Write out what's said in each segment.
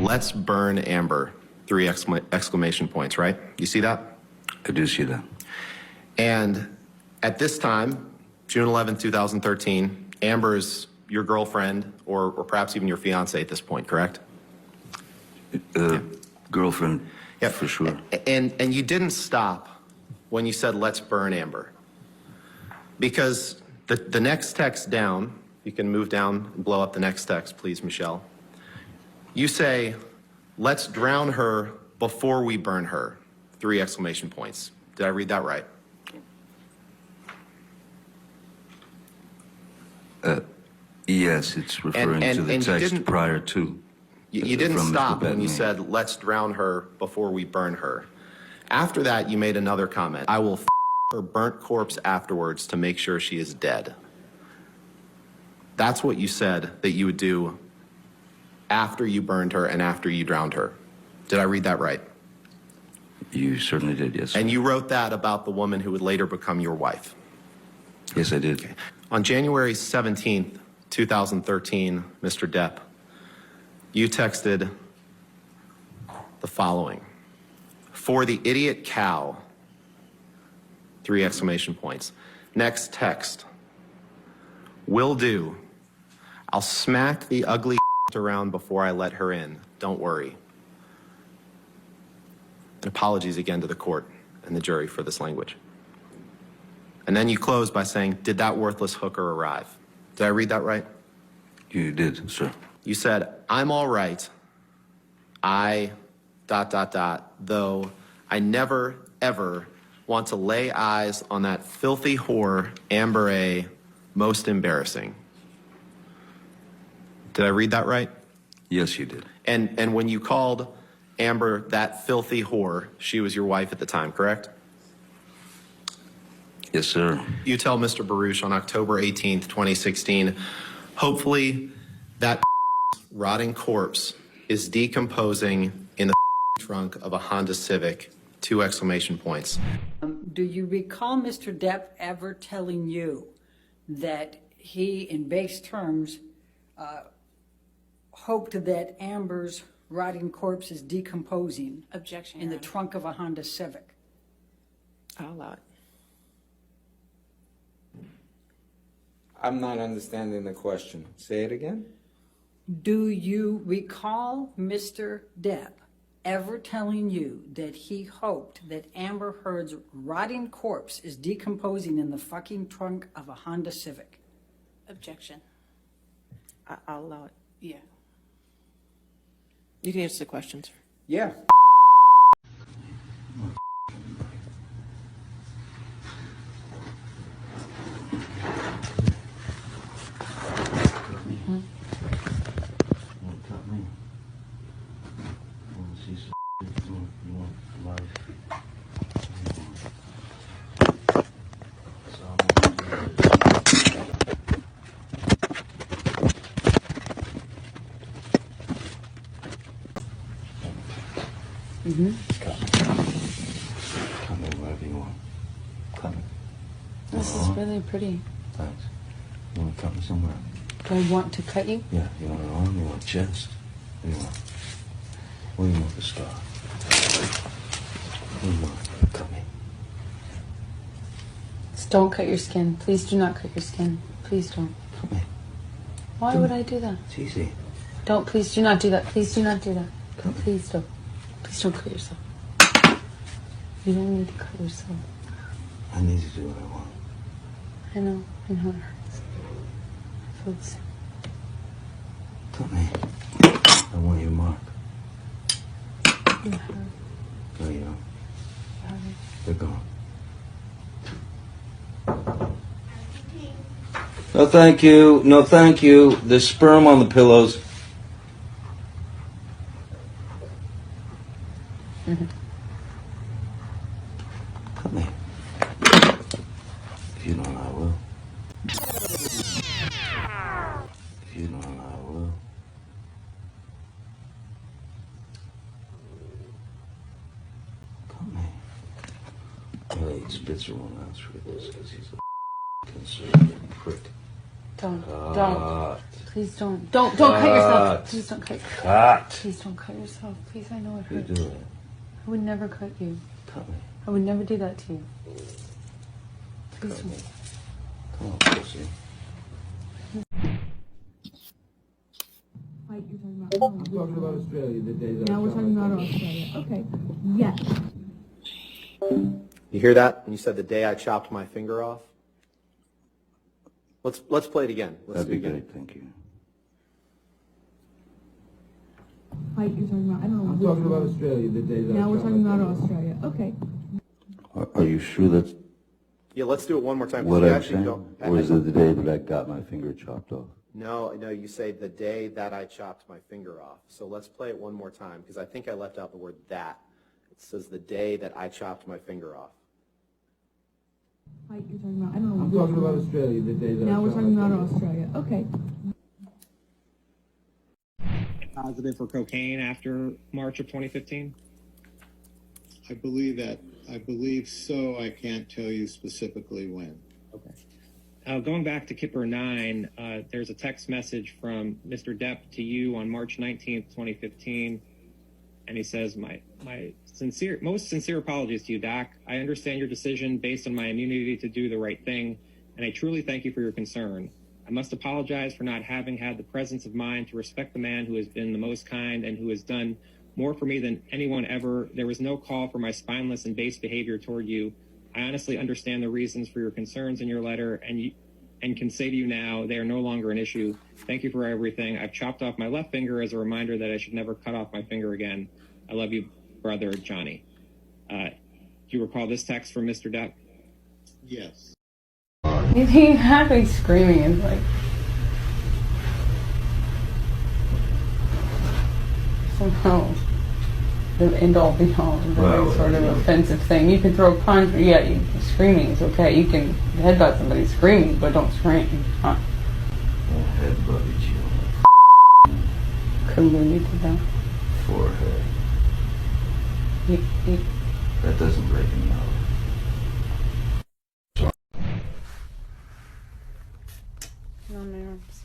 let's burn Amber, 3 exclamation points, right? You see that? I do see that. And at this time, June 11, 2013, Amber is your girlfriend or perhaps even your fiance at this point, correct? Girlfriend, yeah, for sure. And you didn't stop when you said, let's burn Amber. Because the next text down, you can move down and blow up the next text, please, Michelle. You say, let's drown her before we burn her, 3 exclamation points. Did I read that right? Yes, it's referring to the text prior to. You didn't stop when you said, let's drown her before we burn her. After that, you made another comment. I will her burnt corpse afterwards to make sure she is dead. That's what you said that you would do after you burned her and after you drowned her. Did I read that right? You certainly did, yes. And you wrote that about the woman who would later become your wife? Yes, I did. Okay. On January 17th, 2013, Mr. Depp, you texted the following. For the idiot cow, 3 exclamation points. Next text. Will do. I'll smack the ugly around before I let her in. Don't worry. And apologies again to the court and the jury for this language. And then you close by saying, did that worthless hooker arrive? Did I read that right? You did, sir. You said, I'm all right. Though I never, ever want to lay eyes on that filthy whore, Amber A. Most embarrassing. Did I read that right? Yes, you did. And when you called Amber that filthy whore, she was your wife at the time, correct? Yes, sir. You tell Mr. Baruch on October 18th, 2016, hopefully that rotting corpse is decomposing in the trunk of a Honda Civic, 2 exclamation points. Do you recall Mr. Depp ever telling you that he, in base terms, hoped that Amber's rotting corpse is decomposing Objection, in the trunk of a Honda Civic? I'll allow it. I'm not understanding the question. Say it again. Do you recall Mr. Depp ever telling you that he hoped that Amber Heard's rotting corpse is decomposing in the fucking trunk of a Honda Civic? Objection. I'll allow it. Yeah. You can answer the questions. Yeah. Cut me wherever you want. Cut me. This is really pretty. Thanks. You want to cut me somewhere? Do I want to cut you? Yeah. You want an arm? You want a chest? What do you want? Where do you want the star? What do you want? Cut me. Just don't cut your skin. Please do not cut your skin. Please don't. Cut me. Why would I do that? It's easy. Don't. Please do not do that. Please do not do that. Please don't. Please don't cut yourself. You don't need to cut yourself. I need to do what I want. I know. I know it hurts. I feel the same. Cut me. I want your mark. You have it. No, you don't. You have it. They're gone. No, thank you. No, thank you. There's sperm on the pillows. Cut me. If you don't, I will. If you don't, I will. Cut me. Really, Spitzer won't answer this because he's a conservative prick. Don't. Cut. Don't. Please don't cut yourself. Please don't cut. Please don't cut yourself. Please, I know it You hurts. do it. I would never cut you. Cut me. I would never do that to you. Please Cut me. don't. Come on, pussy. Like you're talking about Australia, the day that now we're talking about Australia. Okay. Yes. You hear that? And you said the day I chopped my finger off? Let's play it again. Let's That'd be do it again. great, thank you. Like you're talking about, I don't know. I'm talking about Australia, the day that Now we're talking about Australia. Okay. Are you sure that's Yeah, let's do it one more time. 'cause what you I'm actually saying? don't- Or is it the day that I got my finger chopped off? No, you say the day that I chopped my finger off. So let's play it one more time, because I think I left out the word that. It says the day that I chopped my finger off. Like you're talking about, I don't know. I'm talking about Australia, the day that Now we're talking about Australia. Okay. Positive for cocaine after March of 2015? I believe so. I can't tell you specifically when. Okay. Going back to Kipper 9, there's a text message from Mr. Depp to you on March 19th, 2015, and he says, my most sincere apologies to you, Doc. I understand your decision based on my immunity to do the right thing, and I truly thank you for your concern. I must apologize for not having had the presence of mind to respect the man who has been the most kind and who has done more for me than anyone ever. There was no call for my spineless and base behavior toward you. I honestly understand the reasons for your concerns in your letter, and can say to you now, they are no longer an issue. Thank you for everything. I've chopped off my left finger as a reminder that I should never cut off my finger again. I love you, brother Johnny. Do you recall this text from Mr. Depp? Yes. He had me screaming and like somehow the end all be all is a very sort of offensive thing. You can throw a punch, screaming is okay. You can headbutt somebody screaming, but don't scream. Huh? I'll headbutt you on Couldn't believe you did that. the forehead. You, That doesn't break me out. on my arms.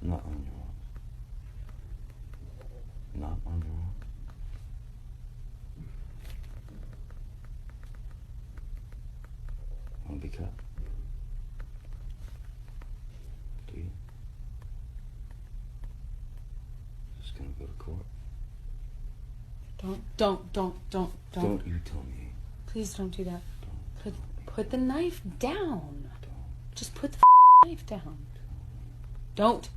Not on your arm. Not on your arm. Want to be cut? Do you? Just gonna go to court? Don't. Don't you tell me. Please don't do that. Don't. Put the knife down. Don't. Just put the knife down. Don't.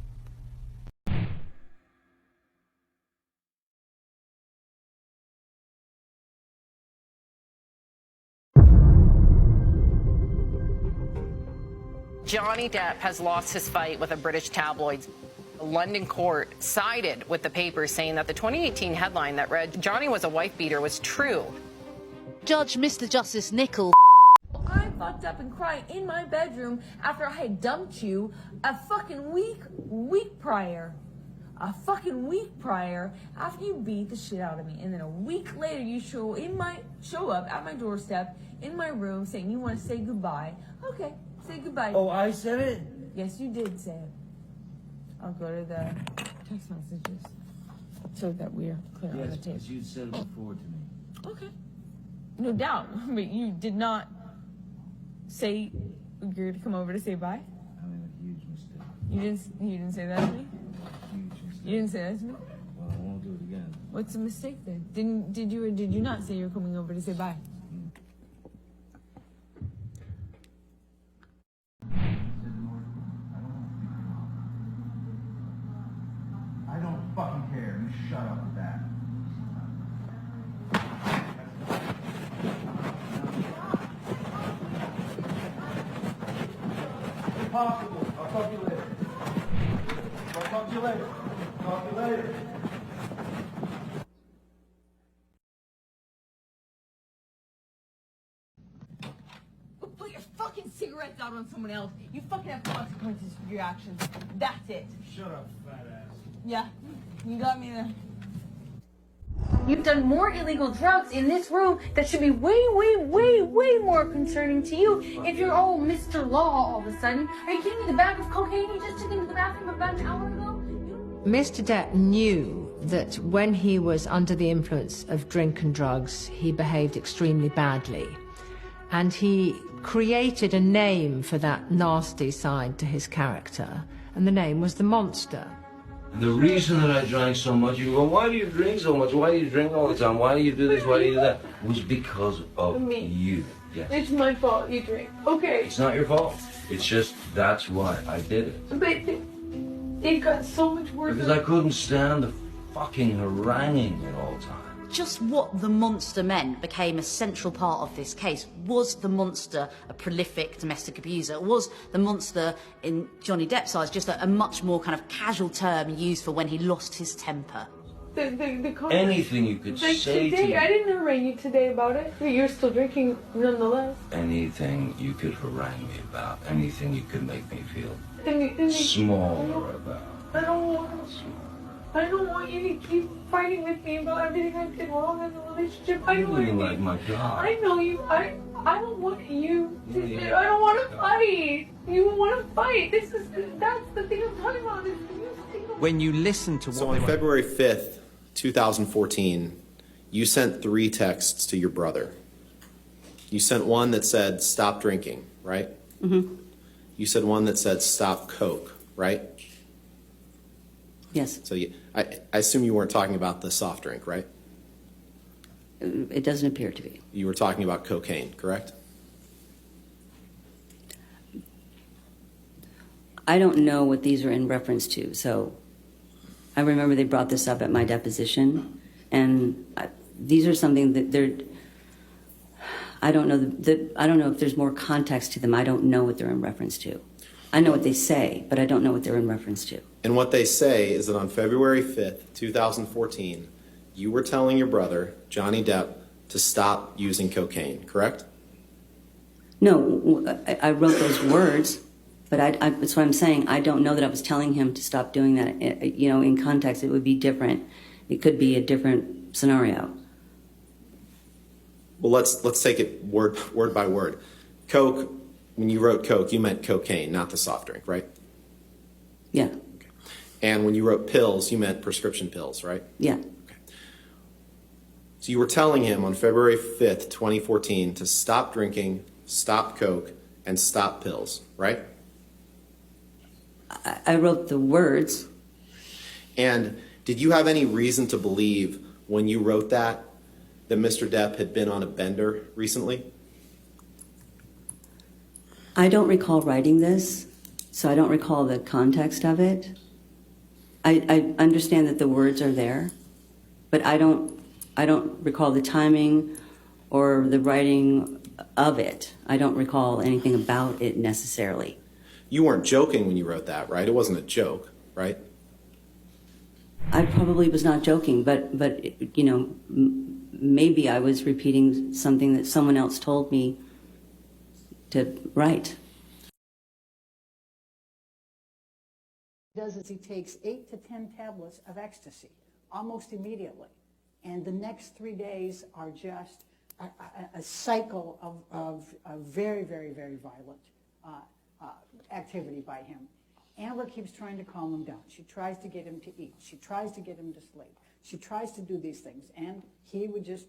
Johnny Depp has lost his fight with a British tabloid. A London court sided with the paper, saying that the 2018 headline that read Johnny was a wife beater was true. Judge Mr. Justice Nicol. I fucked up and cried in my bedroom after I had dumped you a fucking week prior. A fucking week prior after you beat the shit out of me. And then a week later you show up at my doorstep in my room saying you want to say goodbye. Okay, say goodbye. Oh, I said it? Yes, you did say it. I'll go to the text messages so that we're clear on the tape. you said it before to me. Okay. No doubt. But you did not say you're to come over to say bye? I made a huge mistake. You didn't say that to me? Huge mistake. You didn't say that to me? Well, I won't do it again. What's the mistake then? Did you or did you not say you're coming over to say bye? I don't fucking care. You shut up with that. Impossible. I'll talk to you later. I'll talk to you later. Talk to you later. Put your fucking cigarettes out on someone else. You fucking have consequences for your actions. That's it. Shut up, fat ass. Yeah, you got me there. You've done more illegal drugs in this room that should be way, way, way, way more concerning to you if you're all Mr. Law all of a sudden. Are you kidding me? The bag of cocaine you just took into the bathroom about an hour ago? Mr. Depp knew that when he was under the influence of drink and drugs, he behaved extremely badly. And he created a name for that nasty side to his character, and the name was the Monster. The reason that I drank so much, you go, why do you drink so much? Why do you drink all the time? Why do you do this? Why do you do that? Was because of you. Yes. It's my fault you drink. Okay. It's not your fault. It's just, that's why I did it. But it got so much worse. Because I couldn't stand the fucking haranguing at all times. Just what the monster meant became a central part of this case. Was the monster a prolific domestic abuser? Was the monster, in Johnny Depp's eyes, just a much more kind of casual term used for when he lost his temper? Anything you could like say today, to me. I didn't harangue you today about it, but you're still drinking nonetheless. Anything you could harangue me about. Anything you could make me feel Then smaller about. I don't want you to keep fighting with me about everything I did wrong in the relationship. I know You like my God. I know you. I don't want you to. I don't want to fight. You want to fight. That's the thing I'm talking about. When you listen to so on February 5th, 2014, you sent 3 texts to your brother. You sent one that said, stop drinking, right? Mm-hmm. You said one that said, stop coke, right? Yes. So I assume you weren't talking about the soft drink, right? It doesn't appear to be. You were talking about cocaine, correct? I don't know what these are in reference to, so I remember they brought this up at my deposition, and these are something that they're. I don't know I don't know if there's more context to them. I don't know what they're in reference to. I know what they say, but I don't know what they're in reference to. And what they say is that on February 5th, 2014, you were telling your brother, Johnny Depp, to stop using cocaine, correct? No, I wrote those words, but that's what I'm saying. I don't know that I was telling him to stop doing that. You know, in context, it would be different. It could be a different scenario. Well, let's take it word by word. Coke, when you wrote Coke, you meant cocaine, not the soft drink, right? Yeah. Okay. And when you wrote pills, you meant prescription pills, right? Yeah. Okay. So you were telling him on February 5th, 2014 to stop drinking, stop Coke, and stop pills, right? I wrote the words. And did you have any reason to believe when you wrote that Mr. Depp had been on a bender recently? I don't recall writing this, so I don't recall the context of it. I understand that the words are there, but I don't recall the timing or the writing of it. I don't recall anything about it necessarily. You weren't joking when you wrote that, right? It wasn't a joke, right? I probably was not joking, but you know, maybe I was repeating something that someone else told me to write. What he does is he takes 8 to 10 tablets of ecstasy almost immediately, and the next 3 days are just a cycle of very, very, very violent activity by him. Amber keeps trying to calm him down. She tries to get him to eat. She tries to get him to sleep. She tries to do these things, and he would just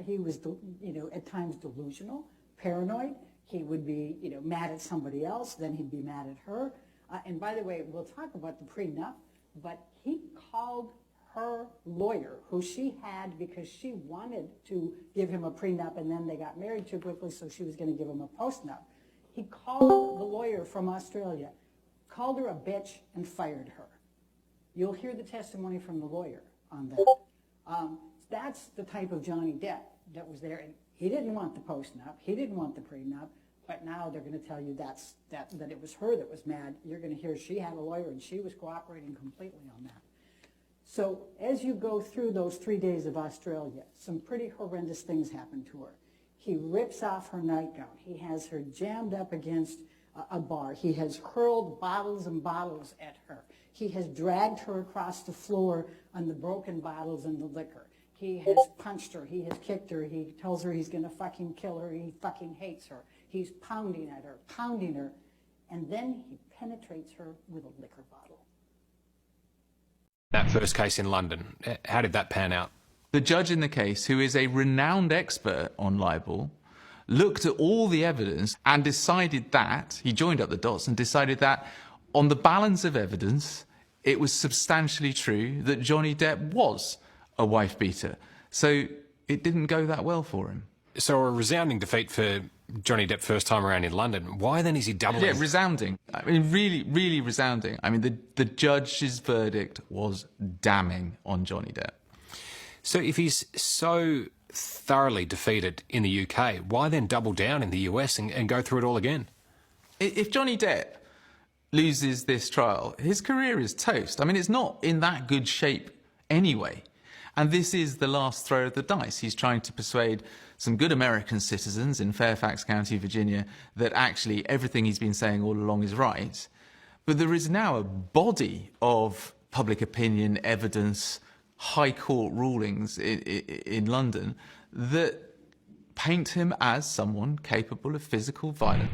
he was, you know, at times delusional, paranoid. He would be, you know, mad at somebody else. Then he'd be mad at her. And by the way, we'll talk about the prenup, but he called her lawyer, who she had because she wanted to give him a prenup, and then they got married too quickly, so she was going to give him a postnup. He called the lawyer from Australia, called her a bitch, and fired her. You'll hear the testimony from the lawyer on that. That's the type of Johnny Depp that was there, and he didn't want the postnup, he didn't want the prenup, but now they're going to tell you that it was her that was mad. You're going to hear she had a lawyer and she was cooperating completely on that. So as you go through those 3 days of Australia, some pretty horrendous things happen to her. He rips off her nightgown. He has her jammed up against a bar. He has hurled bottles and bottles at her. He has dragged her across the floor on the broken bottles and the liquor. He has punched her, he has kicked her, he tells her he's gonna fucking kill her, he fucking hates her. He's pounding at her, and then he penetrates her with a liquor bottle. That first case in London, how did that pan out? The judge in the case, who is a renowned expert on libel, looked at all the evidence and decided that, he joined up the dots and decided that on the balance of evidence, it was substantially true that Johnny Depp was a wife beater. So it didn't go that well for him. So a resounding defeat for Johnny Depp first time around in London. Why then is he doubling? Yeah, resounding. I mean, really, really resounding. I mean, the judge's verdict was damning on Johnny Depp. So if he's so thoroughly defeated in the UK, why then double down in the US and go through it all again? If Johnny Depp loses this trial, his career is toast. I mean, it's not in that good shape anyway. And this is the last throw of the dice. He's trying to persuade some good American citizens in Fairfax County, Virginia, that actually everything he's been saying all along is right. But there is now a body of public opinion, evidence, high court rulings in London that paint him as someone capable of physical violence.